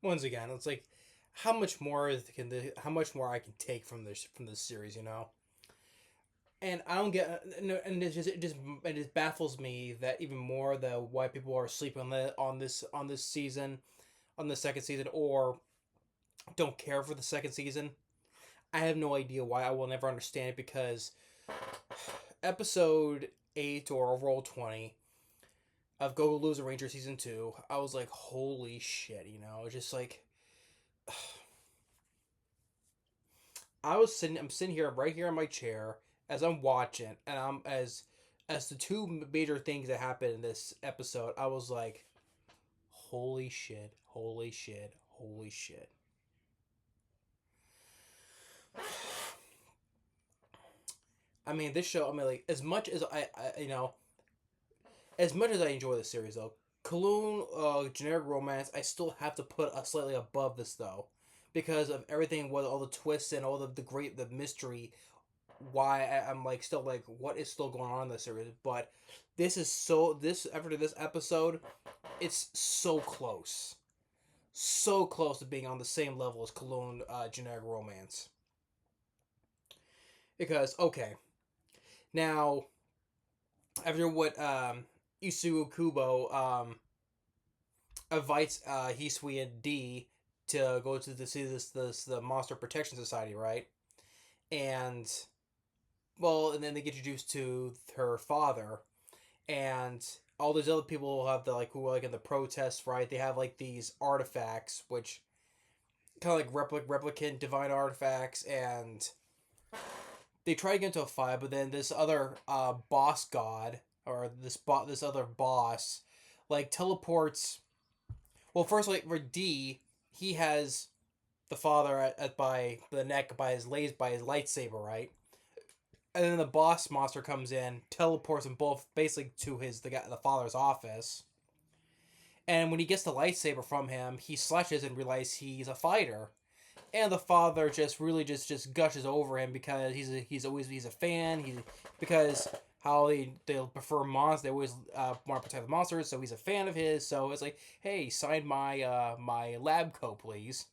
once again, it's like how much more I can take from this series, you know. And I don't get, no, and it just baffles me that even more that why people are sleeping on this season, on the second season, or don't care for the second season. I have no idea why. I will never understand it because episode 8 or roll 20 of Go Lose a Ranger season 2, I was like, holy shit, you know, just like I'm sitting here right here in my chair as I'm watching, and as the two major things that happened in this episode, I was like, holy shit, holy shit, holy shit. I mean, this show. I mean, like as much as you know, as much as I enjoy the series though, Cologne, generic romance, I still have to put a slightly above this though, because of everything, with all the twists and all the mystery. Why I'm like still like what is still going on in this series, but this after this episode, it's so close to being on the same level as Cologne, generic romance. Because okay, now after what Isuo Kubo invites Hisui and D to go to see this the Monster Protection Society, right? And well, and then they get introduced to her father, and all these other people have the like who are like in the protests, right? They have like these artifacts, which kind of like replicant divine artifacts, and they try to get into a fight, but then this other boss god or this other boss like teleports. Well, first like for D, he has the father by the neck by his lightsaber, right? And then the boss monster comes in, teleports them both basically to the father's office. And when he gets the lightsaber from him, he slashes and realizes he's a fighter. And the father just really just gushes over him because he's a fan. Because how they prefer monsters, they always want to protect the monsters. So he's a fan of his. So it's like, hey, sign my lab coat, please.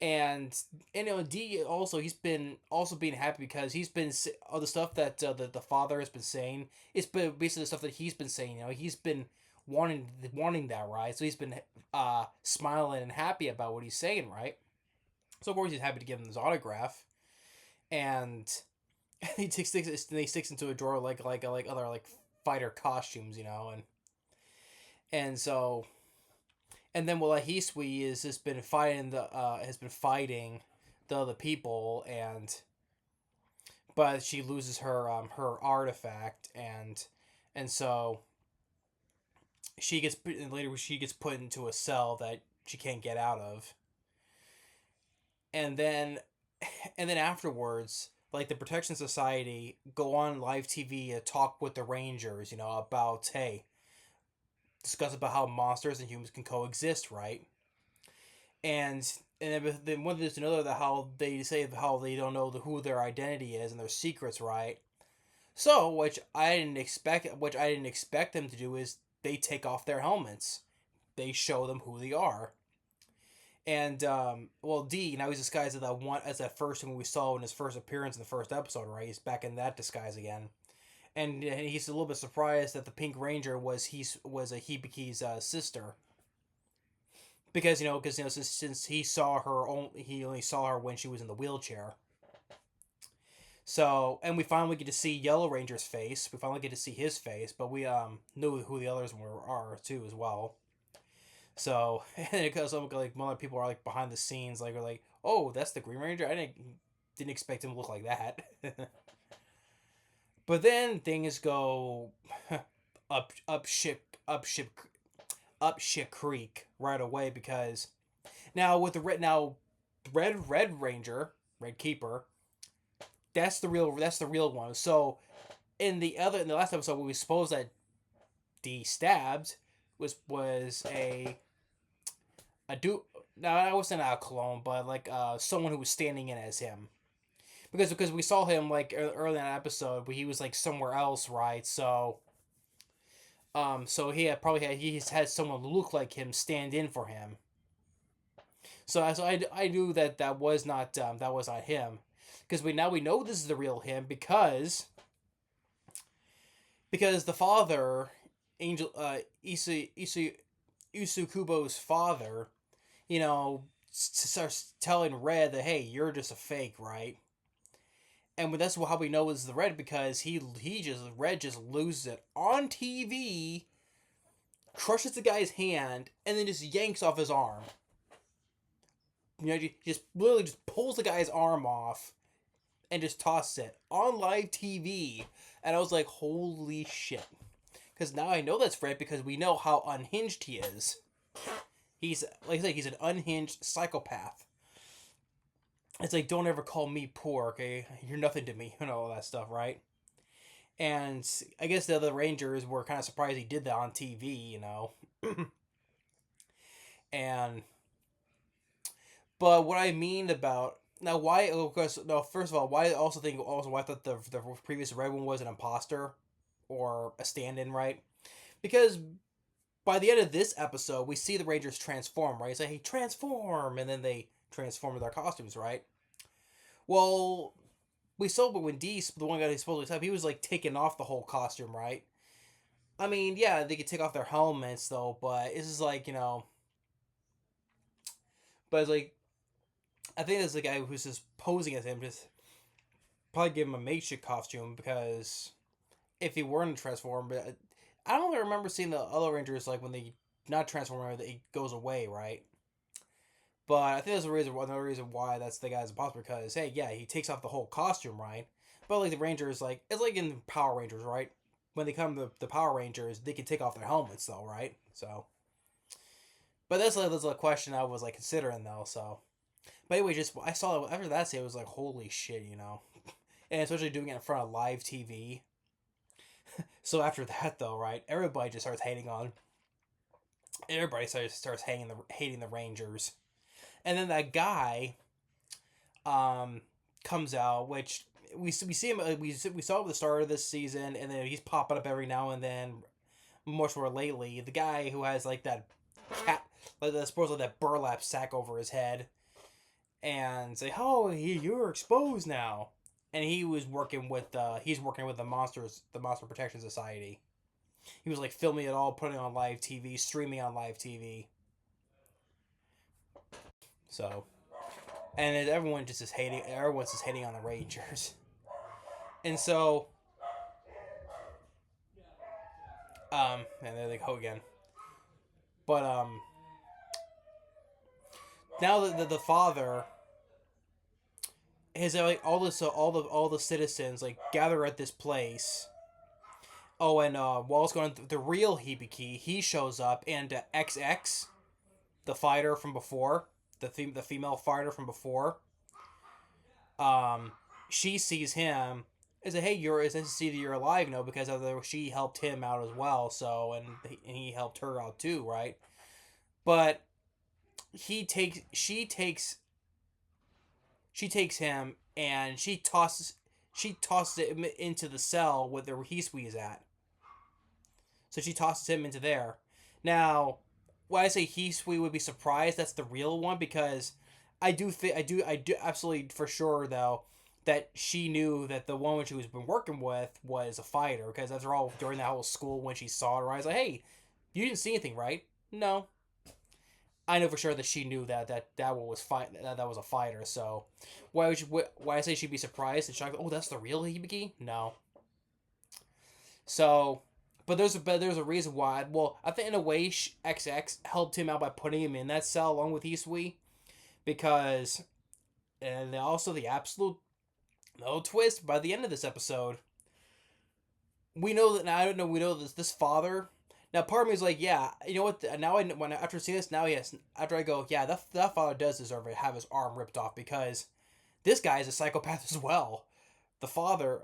And you know, D also he's been also being happy because he's been all the stuff that the father has been saying. It's been basically the stuff that he's been saying. You know, he's been wanting that, right? So he's been smiling and happy about what he's saying, right? So of course he's happy to give him his autograph, and he sticks into a drawer like other like fighter costumes, you know, and so and then well Hisui is just been fighting the has been fighting the other people, and but she loses her artifact, and so she gets put into a cell that she can't get out of, and then and then afterwards, like the Protection Society go on live TV to talk with the Rangers, you know, about hey, discuss about how monsters and humans can coexist, right? And then one there's another that how they say how they don't know who their identity is and their secrets, right? So, which I didn't expect them to do is they take off their helmets, they show them who they are. And well, D now he's disguised as that first one we saw in his first appearance in the first episode, right? He's back in that disguise again, and he's a little bit surprised that the Pink Ranger was a Hibiki's sister, because since he only saw her when she was in the wheelchair. So, and we finally get to see Yellow Ranger's face. We finally get to see his face, but we knew who the others are too as well. So, and because like one of the people are like behind the scenes, like are like, oh, that's the Green Ranger. I didn't expect him to look like that. But then things go up up shit creek right away because now with the red Ranger, Red Keeper, that's the real one. So in the last episode, we suppose that D stabbed was a dude. No, I wasn't a clone, but like someone who was standing in as him. Because we saw him like early in the episode, but he was like somewhere else, right? So so he had someone look like him stand in for him. So I knew that that was not him, because we know this is the real him because the father, Angel Isukubo's father, you know, starts telling Red that, hey, you're just a fake, right? And that's how we know it's the Red, because Red just loses it on TV, crushes the guy's hand, and then just yanks off his arm. You know, he just literally just pulls the guy's arm off and just tosses it on live TV. And I was like, holy shit. Because now I know that's Red, because we know how unhinged he is. He's, like I said, he's an unhinged psychopath. It's like, don't ever call me poor, okay? You're nothing to me, all that stuff, right? And I guess the other Rangers were kind of surprised he did that on TV. And, but what I mean about, now why, of course, no, first of all, why I also think, also why I thought the previous Red one was an imposter or a stand-in, right? Because by the end of this episode, we see the Rangers transform, right? It's like, hey, transform! And then they transform in their costumes, right? Well, we saw, but when D, the one guy who supposedly type, he was like taking off the whole costume, right? I mean, yeah, they could take off their helmets though, but it's just like, but it's like, I think it's the guy who's just posing as him, just probably give him a makeshift costume, because if he weren't transformed, but I don't really remember seeing the other Rangers, like when they not transform, it goes away, right? But I think there's another reason why that's the guy's imposter, because hey, yeah, he takes off the whole costume, right? But like the Rangers, like it's like in Power Rangers, right? When they come to the Power Rangers, they can take off their helmets though, right? So, but that's a question I was like considering though. So, but anyway, just I saw after that scene, it was like holy shit. And especially doing it in front of live TV. So after that though, right? Everybody just starts hating on. Everybody starts hating the Rangers, and then that guy um, comes out, which we see him we saw him at the start of this season, and then he's popping up every now and then. Much more lately, the guy who has like that cat, like the supposedly that burlap sack over his head, and say, "Oh, you're exposed now." And he's working with the Monster Protection Society. He was like filming it all, putting it on live TV, streaming on live TV. So, and everyone just is hating. Everyone's just hating on the Rangers. And so, and there they go again. But now that the father has like all the citizens like gather at this place. Oh, and while it's going, the real Hibiki, he shows up, and XX, the fighter from before, the female fighter from before, um, she sees him and says, "Hey, it's nice to see that you're alive, because she helped him out as well. So, and he helped her out too, right? But she takes him, and she tosses him into the cell where Hisui is at. So she tosses him into there. Now, when I say Hisui would be surprised, that's the real one, because I do absolutely for sure though that she knew that the one she was been working with was a fighter, because after all, during that whole school when she saw her, I was like, hey, you didn't see anything, right? No, I know for sure that she knew that one was that was a fighter. So why I say she'd be surprised and shocked? Oh, that's the real Hibiki? No. So, but there's a reason why. Well, I think in a way XX helped him out by putting him in that cell along with Isui, because and also the absolute no twist by the end of this episode. We know that now. I don't know. We know this father. Now, part of me is like, yeah, you know what? Now, when after seeing this, now yes, after I go, yeah, that father does deserve to have his arm ripped off, because this guy is a psychopath as well. The father,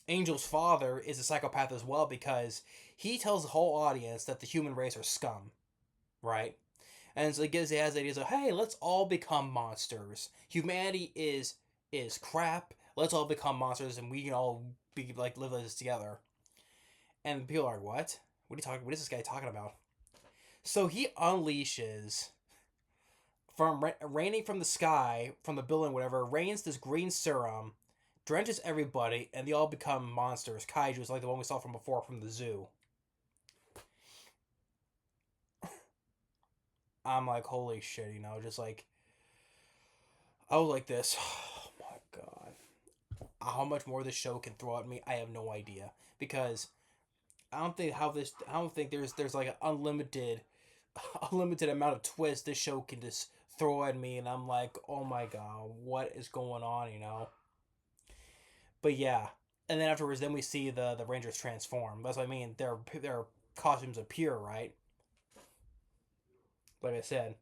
Angel's father, is a psychopath as well, because he tells the whole audience that the human race are scum, right? And so he has ideas of, hey, let's all become monsters. Humanity is crap. Let's all become monsters, and we can all be like live this together. And people are like, what? What are you talking? What is this guy talking about? So he unleashes raining from the sky, from the building, whatever, rains this green serum, drenches everybody, and they all become monsters, kaiju's, like the one we saw from before from the zoo. I'm like, holy shit, just like, I was like this. Oh my god. How much more this show can throw at me, I have no idea. Because I don't think there's like an unlimited amount of twists this show can just throw at me, and I'm like, oh my god, what is going on? But yeah, and then afterwards, then we see the Rangers transform. That's what I mean. Their costumes appear, right? Like I said.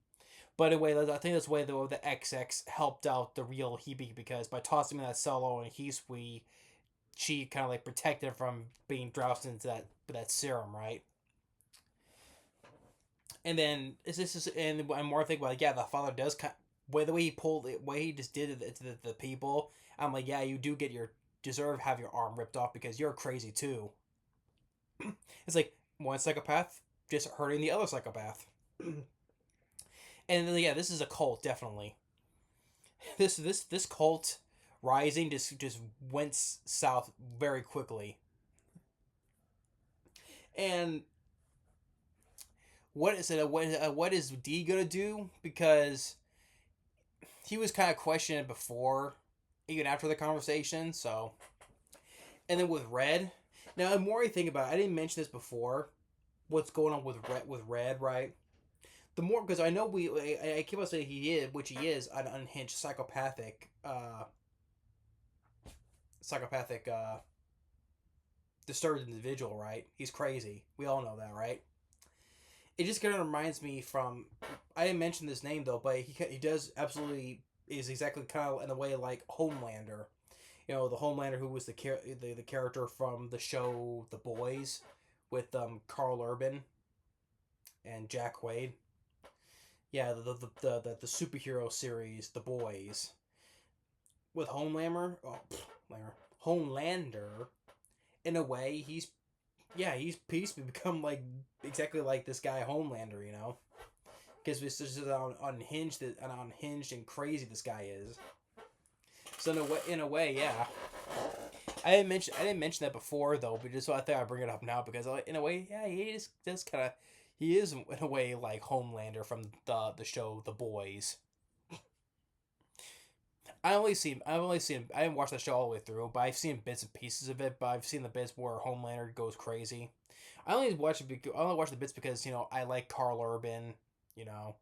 But anyway, I think that's the way the XX helped out the real Hebe, because by tossing him that solo and she kind of like protected him from being droused into that serum, right? And then is this is and I'm more thinking about, yeah, the father does kind the way he pulled it, way he just did it to the people. I'm like, yeah, you do get your deserve have your arm ripped off because you're crazy too. It's like one psychopath just hurting the other psychopath. And then, yeah, this is a cult, definitely. This cult rising just went south very quickly. And what is it? What is D gonna do? Because he was kind of questioning it before, even after the conversation. So, and then with Red. Now, the more I think about it, I didn't mention this before. What's going on with Red, right? The more, because I know I keep on saying he is, which he is, an unhinged psychopathic, disturbed individual, right? He's crazy. We all know that, right? It just kind of reminds me from, I didn't mention this name though, but he does absolutely is exactly kind of in a way like Homelander. The Homelander who was the character from the show The Boys with Carl Urban and Jack Quaid. Yeah, the superhero series The Boys with Homelander. In a way, he's become like exactly like this guy Homelander. Because it's just how unhinged and crazy this guy is. So in a way, yeah. I didn't mention that before though, but just so I think I bring it up now because in a way, yeah, he is in a way like Homelander from the show The Boys. I didn't watch the show all the way through, but I've seen bits and pieces of it. But I've seen the bits where Homelander goes crazy. I only watch the bits because I like Carl Urban, you know,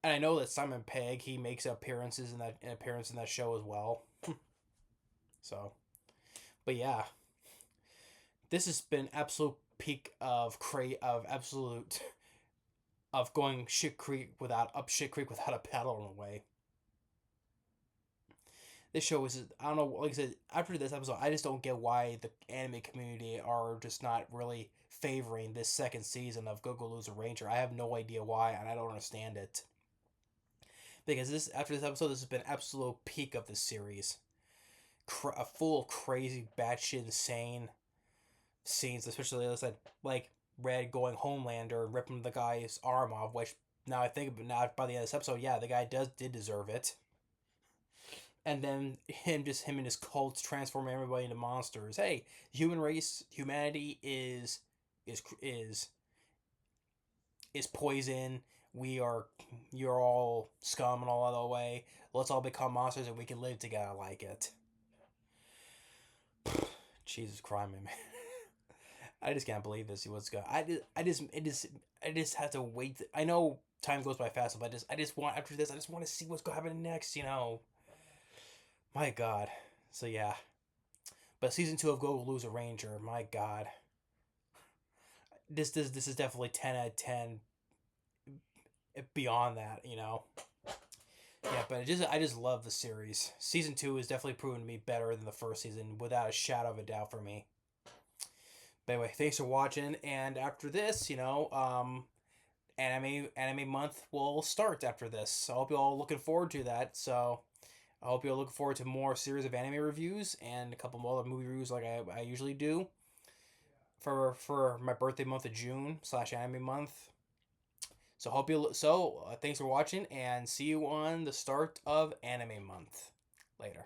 and I know that Simon Pegg, he makes an appearance in that show as well. So, but yeah, this has been absolute peak of absolute of going shit creek without a paddle in a way. This show is, I don't know, like I said, after this episode, I just don't get why the anime community are just not really favoring this second season of Go Go Loser Ranger. I have no idea why, and I don't understand it. Because after this episode, this has been absolute peak of the series. Full of crazy, batshit insane scenes, especially as I said, like Red going Homelander and ripping the guy's arm off. Which now I think, but now by the end of this episode, yeah, the guy did deserve it. And then him and his cults transforming everybody into monsters. Hey, humanity is poison. You're all scum and all that way. Let's all become monsters and we can live together like it. Jesus Christ, man. I just can't believe this. What's going? I just have to wait. I know time goes by fast, but I just want after this. I just want to see what's going to happen next. My God. So yeah, but season 2 of Go Lose a Ranger. My God. This is definitely 10 out of 10. Beyond that. Yeah, but I just love the series. Season 2 is definitely proven to be better than the first season, without a shadow of a doubt for me. But anyway, thanks for watching. And after this, anime month will start after this. So I hope you all looking forward to that. So I hope you're looking forward to more series of anime reviews and a couple more movie reviews like I usually do for my birthday month of June / anime month. So thanks for watching, and see you on the start of Anime Month. Later.